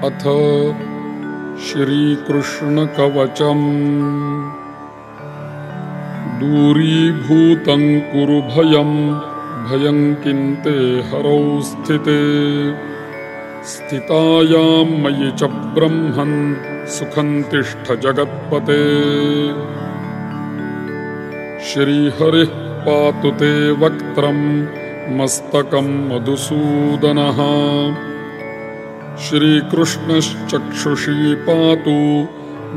अथ श्रीकृष्णकवचम्। दूरीभूतं कुरु भयं भयं किन्ते हरौ स्थिते। स्थितायां मयि च ब्रह्मन् सुखं तिष्ठ जगत्पते। श्रीहरिः पातु ते वक्त्रं मस्तकं मधुसूदनः। श्रीकृष्णश्चक्षुषी पातु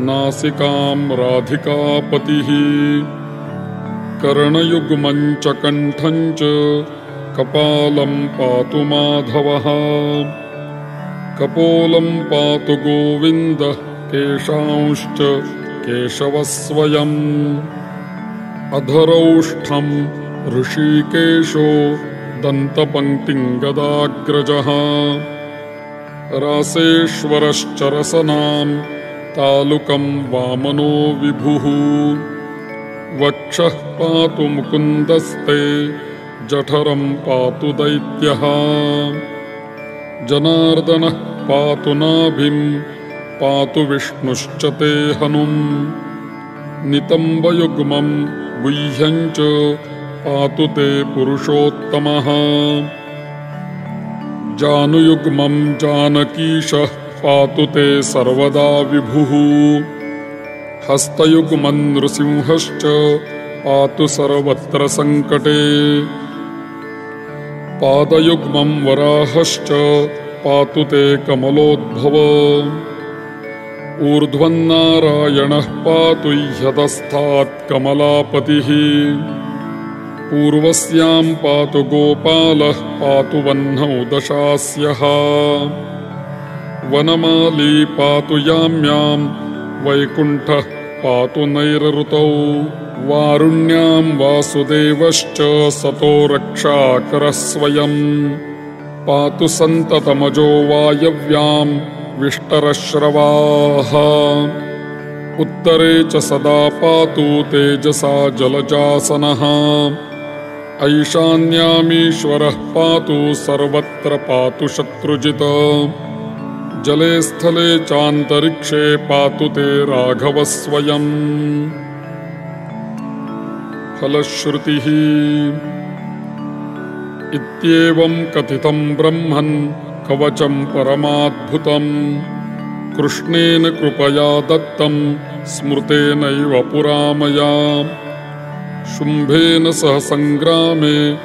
नासिकां राधिकापतिः। कर्णयुग्मं च कण्ठं च कपालं पातु माधवः। कपोलं पातु गोविन्दः केशांश्च केशवः स्वयम्। अधरौष्ठं ऋषिकेशो दन्तपङ्क्तिं गदाग्रजः। रासेश्वरश्चरसनां तालुकं वामनो विभुः। वक्षः पातु मुकुन्दस्ते जठरं पातु दैत्यः। जनार्दनः पातु नाभिं पातु विष्णुश्च ते हनुम्। नितम्बयुग्मं गुह्यं च पातु ते पुरुषोत्तमः। जानुयुग्मं जानकीशः पातु ते सर्वदा विभुः। हस्तयुग्मं नृसिंहश्च पातु सर्वत्र सङ्कटे। पादयुग्मं वराहश्च पातु ते कमलोद्भव। ऊर्ध्वन्नारायणः पातु ह्यधस्तात् कमलापतिः। पूर्वस्यां पातु गोपालः पातु वह्नौ दशास्यः। वनमाली पातु याम्यां वैकुण्ठः पातु नैरऋतौ। वारुण्यां वासुदेवश्च सतो रक्षाकरः स्वयम्। पातु सन्ततमजो वायव्यां विष्टरश्रवाः। उत्तरे च सदा पातु तेजसा जलजासनः। ऐशान्यामीश्वरः पातु सर्वत्र पातु शत्रुजित्। जले स्थले चान्तरिक्षे पातु ते राघवः स्वयम्। फलश्रुतिः इत्येवं कथितं ब्रह्मन् कवचं परमाद्भुतं। कृष्णेन कृपया दत्तं स्मृतेनैव पुरा मया। शुम्भेन सह सङ्ग्रामे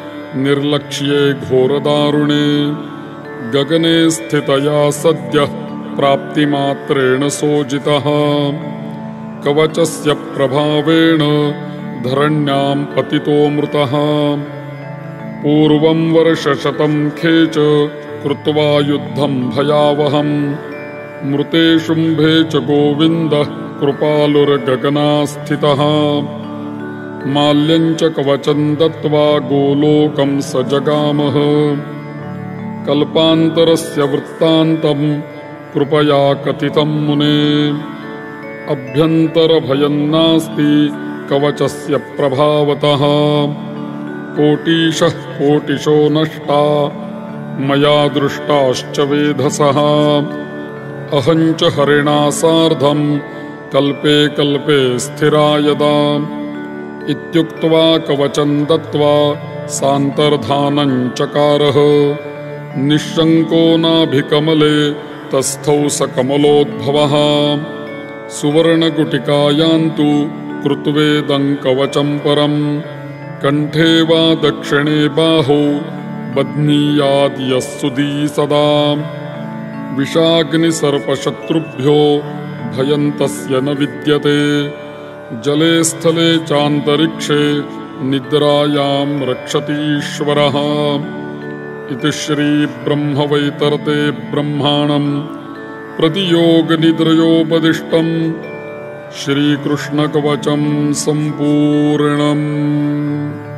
निर्लक्ष्ये घोरदारुणे। गगने स्थितया सद्यः प्राप्तिमात्रेण सोजितः। कवचस्य प्रभावेण धरण्यां पतितोऽमृतः। पूर्वं वर्षशतं खेच कृत्वा युद्धं भयावहम्। मृते शुम्भे च गोविन्दः कृपालुर्गगनास्थितः। माल्यं च कवचं दत्त्वा गोलोकं स जगामः। कल्पान्तरस्य वृत्तान्तं कृपया कथितं मुने। अभ्यन्तरभयं नास्ति कवचस्य प्रभावतः। कोटिशः कोटिशो नष्टा मया दृष्टाश्च वेधसः। अहं च हरिणा सार्धं कल्पे कल्पे स्थिरा यदा। इत्युक्त्वा कवचं दत्त्वा सान्तर्धानं चकारः। निःशङ्को नाभिकमले तस्थौ स कमलोद्भवः। सुवर्णगुटिकायां तु कृत्वेदं कवचं परम्। कण्ठे वा दक्षिणे बाहौ बध्नीयाद् यः सुधी सदा। विषाग्निसर्पशत्रुभ्यो भयं तस्य न विद्यते। जले स्थले चान्तरिक्षे निद्रायां रक्षतीश्वरः। इति श्रीब्रह्मवैवर्ते ब्रह्माणं प्रतियोगनिद्रयोपदिष्टं श्रीकृष्णकवचं सम्पूर्णम्।